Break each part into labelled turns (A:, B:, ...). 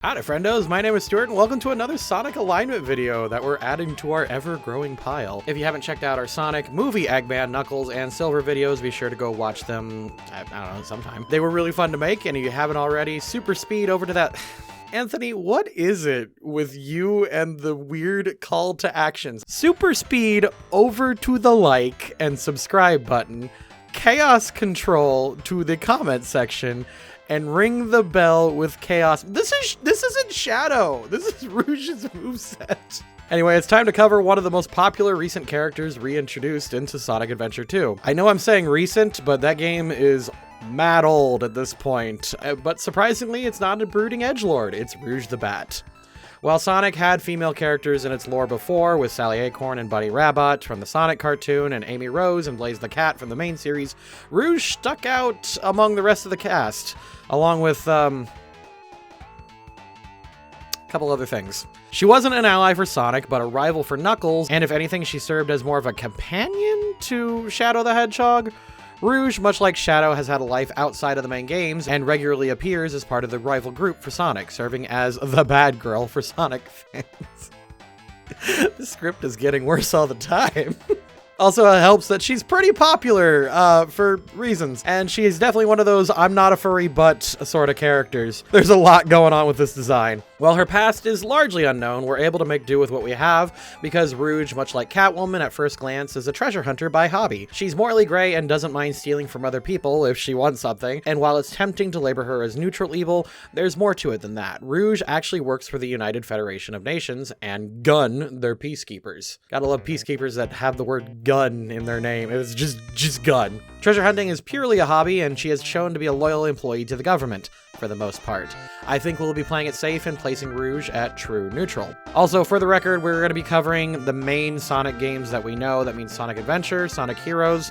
A: Howdy friendos, my name is Stuart and welcome to another Sonic alignment video that we're adding to our ever-growing pile. If you haven't checked out our Sonic movie Eggman, Knuckles, and Silver videos, be sure to go watch them, I don't know, sometime. They were really fun to make, and if you haven't already, super speed over to that. Anthony, what is it with you and the weird call to actions? Super speed over to the like and subscribe button, chaos control to the comment section, and ring the bell with chaos. This isn't Shadow. This is Rouge's moveset. Anyway, it's time to cover one of the most popular recent characters reintroduced into Sonic Adventure 2. I know I'm saying recent, but that game is mad old at this point. But surprisingly, it's not a brooding edgelord. It's Rouge the Bat. While Sonic had female characters in its lore before, with Sally Acorn and Buddy Rabbit from the Sonic cartoon, and Amy Rose and Blaze the Cat from the main series, Rouge stuck out among the rest of the cast, along with, a couple other things. She wasn't an ally for Sonic, but a rival for Knuckles, and if anything, she served as more of a companion to Shadow the Hedgehog. Rouge, much like Shadow, has had a life outside of the main games and regularly appears as part of the rival group for Sonic, serving as the bad girl for Sonic fans. The script is getting worse all the time. Also, it helps that she's pretty popular for reasons, and she is definitely one of those I'm not a furry but sort of characters. There's a lot going on with this design. While her past is largely unknown, we're able to make do with what we have because Rouge, much like Catwoman at first glance, is a treasure hunter by hobby. She's morally gray and doesn't mind stealing from other people if she wants something, and while it's tempting to label her as neutral evil, there's more to it than that. Rouge actually works for the United Federation of Nations, and Gun, they're peacekeepers. Gotta love peacekeepers that have the word gun in their name. It's just gun. Treasure hunting is purely a hobby, and she has shown to be a loyal employee to the government, for the most part. I think we'll be playing it safe and placing Rouge at true neutral. Also, for the record, we're going to be covering the main Sonic games that we know. That means Sonic Adventure, Sonic Heroes,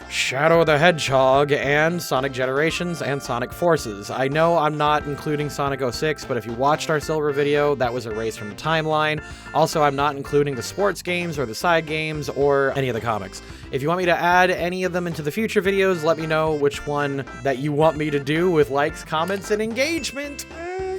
A: Shadow the Hedgehog, and Sonic Generations, and Sonic Forces. I know I'm not including Sonic 06, but if you watched our Silver video, that was erased from the timeline. Also, I'm not including the sports games or the side games or any of the comics. If you want me to add any of them into the future videos, let me know which one that you want me to do with likes, comments, and engagement.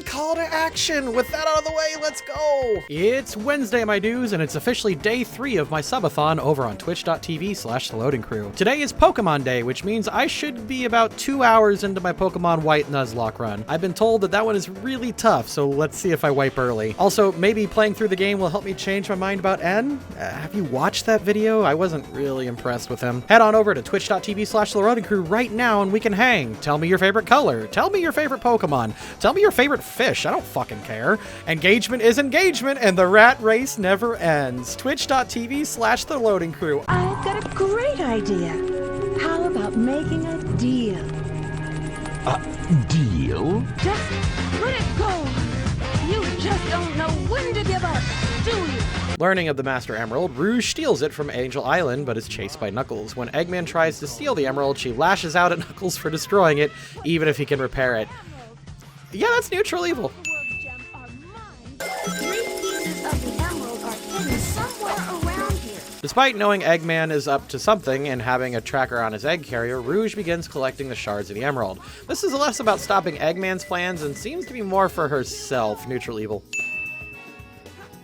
A: Call to action. With that out of the way, let's go. It's Wednesday, my dudes, and it's officially day 3 of my subathon over on twitch.tv/TheLoadingCrew. Today is Pokemon Day, which means I should be about 2 hours into my Pokemon White Nuzlocke run. I've been told that one is really tough, so let's see if I wipe early. Also, maybe playing through the game will help me change my mind about N. Have you watched that video? I wasn't really impressed with him. Head on over to twitch.tv/TheLoadingCrew right now and we can hang. Tell me your favorite color. Tell me your favorite Pokemon. Tell me your favorite fish. I don't fucking care. Engagement is engagement, and the rat race never ends. Twitch.tv/TheLoadingCrew.
B: I've got a great idea. How about making a deal?
C: A deal?
B: Just let it go. You just don't know when to give up, do you?
A: Learning of the Master Emerald, Rouge steals it from Angel Island, but is chased by Knuckles. When Eggman tries to steal the emerald, she lashes out at Knuckles for destroying it, even if he can repair it. Yeah, that's neutral evil. Despite knowing Eggman is up to something and having a tracker on his egg carrier, Rouge begins collecting the shards of the emerald. This is less about stopping Eggman's plans and seems to be more for herself, neutral evil.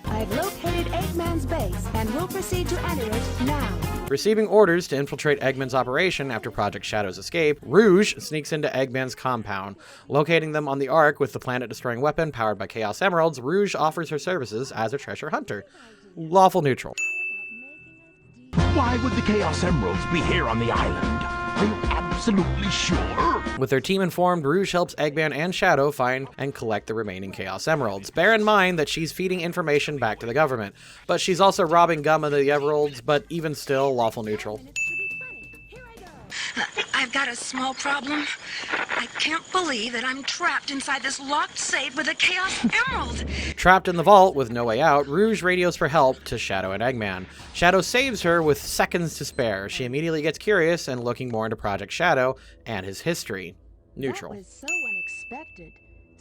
B: I've located Eggman's base and will proceed to enter it now.
A: Receiving orders to infiltrate Eggman's operation after Project Shadow's escape, Rouge sneaks into Eggman's compound. Locating them on the Ark with the planet-destroying weapon powered by Chaos Emeralds, Rouge offers her services as a treasure hunter. Lawful neutral.
C: Why would the Chaos Emeralds be here on the island? Are you absolutely sure?
A: With their team informed, Rouge helps Eggman and Shadow find and collect the remaining Chaos Emeralds. Bear in mind that she's feeding information back to the government, but she's also robbing Gum of the Emeralds, but even still, lawful neutral.
D: I've got a small problem. I can't believe that I'm trapped inside this locked safe with a Chaos Emerald.
A: Trapped in the vault with no way out, Rouge radios for help to Shadow and Eggman. Shadow saves her with seconds to spare. She immediately gets curious and looking more into Project Shadow and his history. Neutral.
B: That was so unexpected.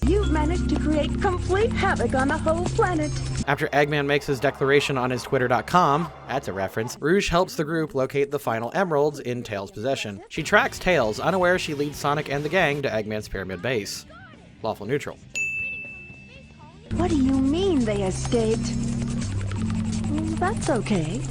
B: You've managed to create complete havoc on the whole planet.
A: After Eggman makes his declaration on his twitter.com, that's a reference, Rouge helps the group locate the final emeralds in Tails' possession. She tracks Tails, unaware she leads Sonic and the gang to Eggman's pyramid base. Lawful neutral.
B: What do you mean they escaped? That's okay.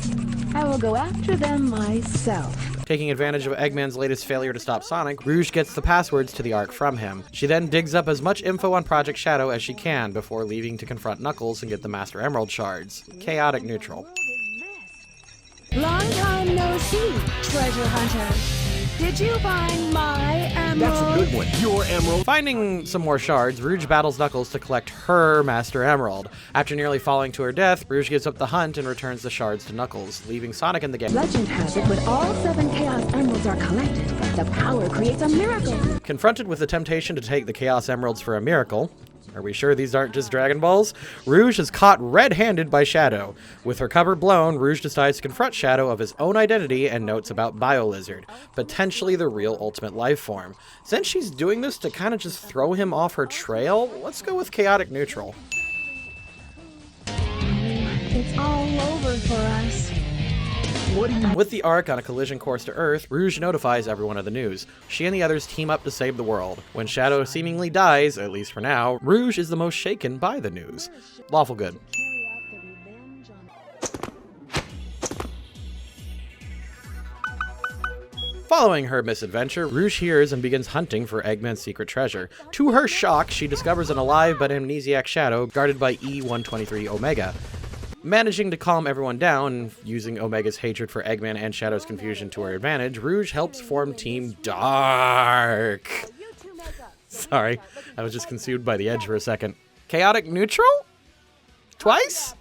B: I will go after them myself.
A: Taking advantage of Eggman's latest failure to stop Sonic, Rouge gets the passwords to the Ark from him. She then digs up as much info on Project Shadow as she can before leaving to confront Knuckles and get the Master Emerald shards. Chaotic neutral.
B: Long time no see, treasure hunter. Did you find my emerald?
C: That's a good one. Your emerald.
A: Finding some more shards, Rouge battles Knuckles to collect her Master Emerald. After nearly falling to her death, Rouge gives up the hunt and returns the shards to Knuckles, leaving Sonic in the game.
B: Legend has it when all 7 Chaos Emeralds are collected, the power creates a miracle.
A: Confronted with the temptation to take the Chaos Emeralds for a miracle, are we sure these aren't just Dragon Balls? Rouge is caught red-handed by Shadow. With her cover blown, Rouge decides to confront Shadow of his own identity and notes about BioLizard, potentially the real ultimate life form. Since she's doing this to kind of just throw him off her trail, let's go with chaotic neutral.
B: It's all over for us.
C: What do you...
A: With the Ark on a collision course to Earth, Rouge notifies everyone of the news. She and the others team up to save the world. When Shadow seemingly dies, at least for now, Rouge is the most shaken by the news. Lawful good. Following her misadventure, Rouge hears and begins hunting for Eggman's secret treasure. To her shock, she discovers an alive but amnesiac Shadow guarded by E-123 Omega. Managing to calm everyone down, and using Omega's hatred for Eggman and Shadow's confusion to her advantage, Rouge helps form Team Dark. Sorry, I was just consumed by the edge for a second. Chaotic neutral? Twice?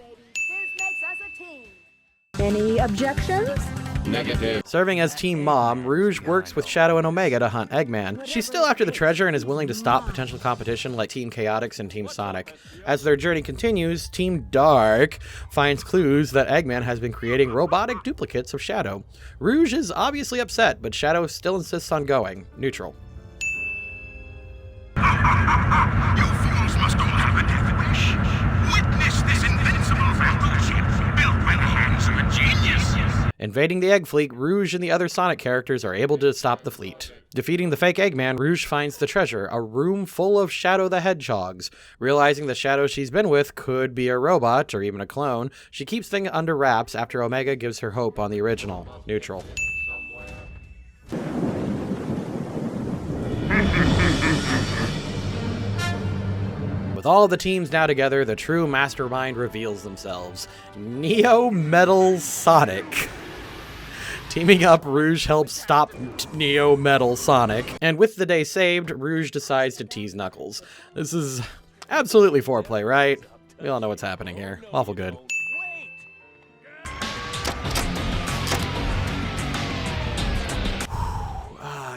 B: Any objections?
C: Negative.
A: Serving as Team Mom, Rouge works with Shadow and Omega to hunt Eggman. She's still after the treasure and is willing to stop potential competition like Team Chaotix and Team Sonic. As their journey continues, Team Dark finds clues that Eggman has been creating robotic duplicates of Shadow. Rouge is obviously upset, but Shadow still insists on going. Neutral.
C: You fools must all have a death wish. Witness this invincible battleship built by the hands of a genius.
A: Invading the Egg Fleet, Rouge and the other Sonic characters are able to stop the fleet. Defeating the fake Eggman, Rouge finds the treasure, a room full of Shadow the Hedgehogs. Realizing the Shadow she's been with could be a robot or even a clone, she keeps things under wraps after Omega gives her hope on the original. Neutral. With all the teams now together, the true mastermind reveals themselves. Neo Metal Sonic. Teaming up, Rouge helps stop Neo Metal Sonic. And with the day saved, Rouge decides to tease Knuckles. This is absolutely foreplay, right? We all know what's happening here. Awful good.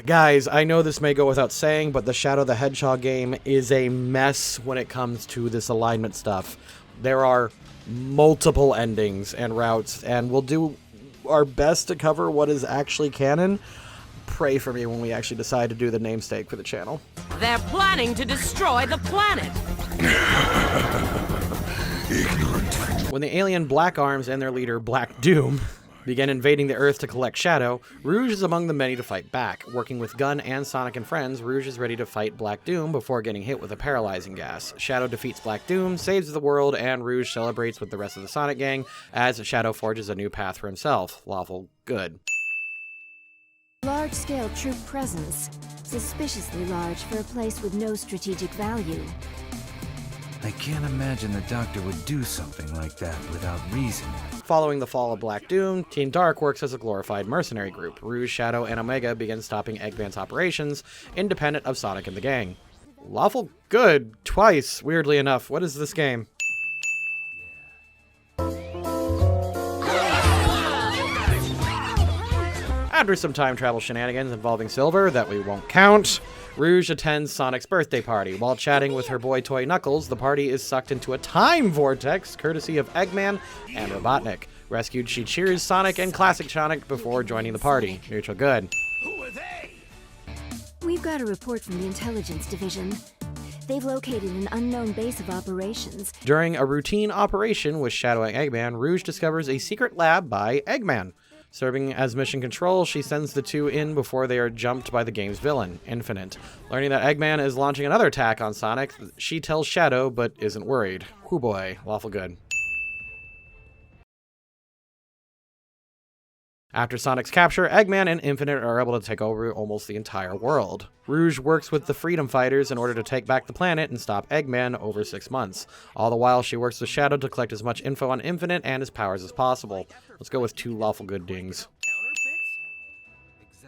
A: Guys, I know this may go without saying, but the Shadow the Hedgehog game is a mess when it comes to this alignment stuff. There are multiple endings and routes, and we'll do our best to cover what is actually canon. Pray for me when we actually decide to do the namesake for the channel.
E: They're planning to destroy the planet.
C: Ignorant.
A: When the alien Black Arms and their leader Black Doom begin invading the Earth to collect Shadow, Rouge is among the many to fight back. Working with Gun and Sonic and friends, Rouge is ready to fight Black Doom before getting hit with a paralyzing gas. Shadow defeats Black Doom, saves the world, and Rouge celebrates with the rest of the Sonic gang as Shadow forges a new path for himself. Lawful good.
F: Large-scale troop presence. Suspiciously large for a place with no strategic value.
G: I can't imagine the Doctor would do something like that without reason.
A: Following the fall of Black Doom, Team Dark works as a glorified mercenary group. Rouge, Shadow, and Omega begin stopping Eggman's operations, independent of Sonic and the gang. Lawful good, twice, weirdly enough. What is this game? After some time travel shenanigans involving Silver that we won't count, Rouge attends Sonic's birthday party. While chatting with her boy toy Knuckles, the party is sucked into a time vortex courtesy of Eggman and Robotnik. Rescued, she cheers Sonic and Classic Sonic before joining the party. Neutral good.
C: Who are they?
F: We've got a report from the Intelligence Division. They've located an unknown base of operations.
A: During a routine operation with Shadow and Eggman, Rouge discovers a secret lab by Eggman. Serving as mission control, she sends the two in before they are jumped by the game's villain, Infinite. Learning that Eggman is launching another attack on Sonic, she tells Shadow but isn't worried. Whoo boy, lawful good. After Sonic's capture, Eggman and Infinite are able to take over almost the entire world. Rouge works with the Freedom Fighters in order to take back the planet and stop Eggman over 6 months. All the while, she works with Shadow to collect as much info on Infinite and his powers as possible. Let's go with 2 lawful good dings.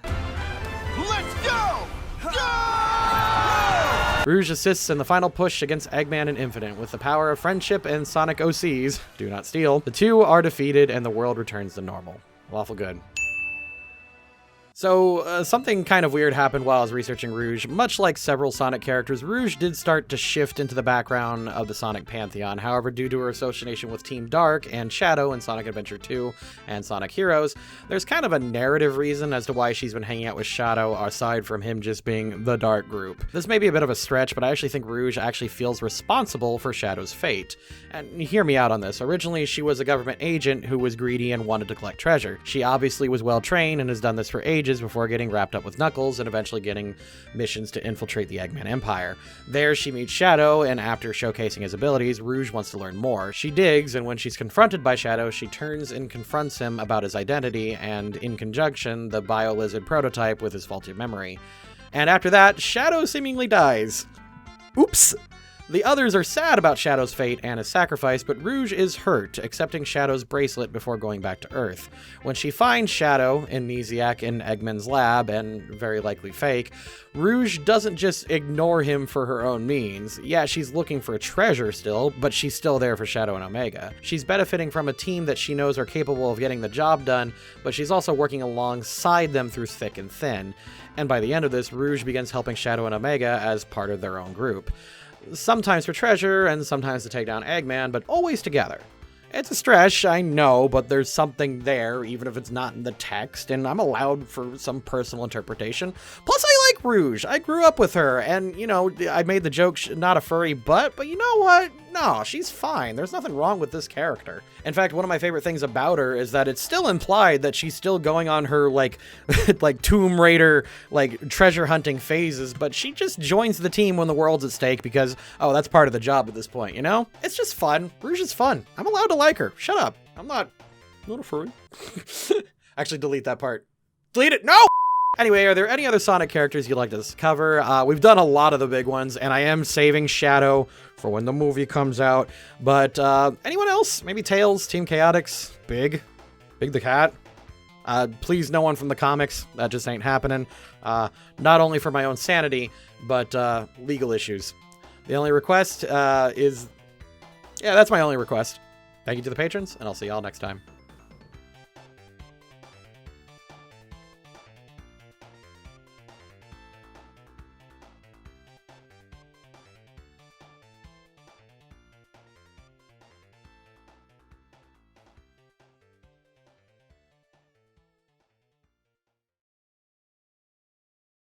C: Let's go! Go!
A: Rouge assists in the final push against Eggman and Infinite. With the power of friendship and Sonic OCs, do not steal, the two are defeated and the world returns to normal. Lawful good. So, something kind of weird happened while I was researching Rouge. Much like several Sonic characters, Rouge did start to shift into the background of the Sonic pantheon. However, due to her association with Team Dark and Shadow in Sonic Adventure 2 and Sonic Heroes, there's kind of a narrative reason as to why she's been hanging out with Shadow, aside from him just being the Dark group. This may be a bit of a stretch, but I actually think Rouge actually feels responsible for Shadow's fate. And hear me out on this. Originally, she was a government agent who was greedy and wanted to collect treasure. She obviously was well trained and has done this for ages before getting wrapped up with Knuckles and eventually getting missions to infiltrate the Eggman Empire. There, she meets Shadow, and after showcasing his abilities, Rouge wants to learn more. She digs, and when she's confronted by Shadow, she turns and confronts him about his identity, and in conjunction, the Bio-Lizard prototype with his faulty memory. And after that, Shadow seemingly dies. Oops! The others are sad about Shadow's fate and his sacrifice, but Rouge is hurt, accepting Shadow's bracelet before going back to Earth. When she finds Shadow, amnesiac in Eggman's lab, and very likely fake, Rouge doesn't just ignore him for her own means. Yeah, she's looking for a treasure still, but she's still there for Shadow and Omega. She's benefiting from a team that she knows are capable of getting the job done, but she's also working alongside them through thick and thin. And by the end of this, Rouge begins helping Shadow and Omega as part of their own group. Sometimes for treasure, and sometimes to take down Eggman, but always together. It's a stretch, I know, but there's something there, even if it's not in the text, and I'm allowed for some personal interpretation. Plus, I like Rouge. I grew up with her, and, you know, I made the joke, not a furry butt, but you know what? No, she's fine. There's nothing wrong with this character. In fact, one of my favorite things about her is that it's still implied that she's still going on her, like, like Tomb Raider, like, treasure hunting phases, but she just joins the team when the world's at stake because, oh, that's part of the job at this point, you know? It's just fun. Rouge is fun. I'm allowed to like her. Shut up. I'm not a furry. Actually, delete that part. Delete it. No! Anyway, are there any other Sonic characters you'd like to cover? We've done a lot of the big ones, and I am saving Shadow for when the movie comes out. But anyone else? Maybe Tails, Team Chaotix, Big the Cat? Please, no one from the comics. That just ain't happening. Not only for my own sanity, but legal issues. The only request is... Yeah, that's my only request. Thank you to the patrons, and I'll see y'all next time.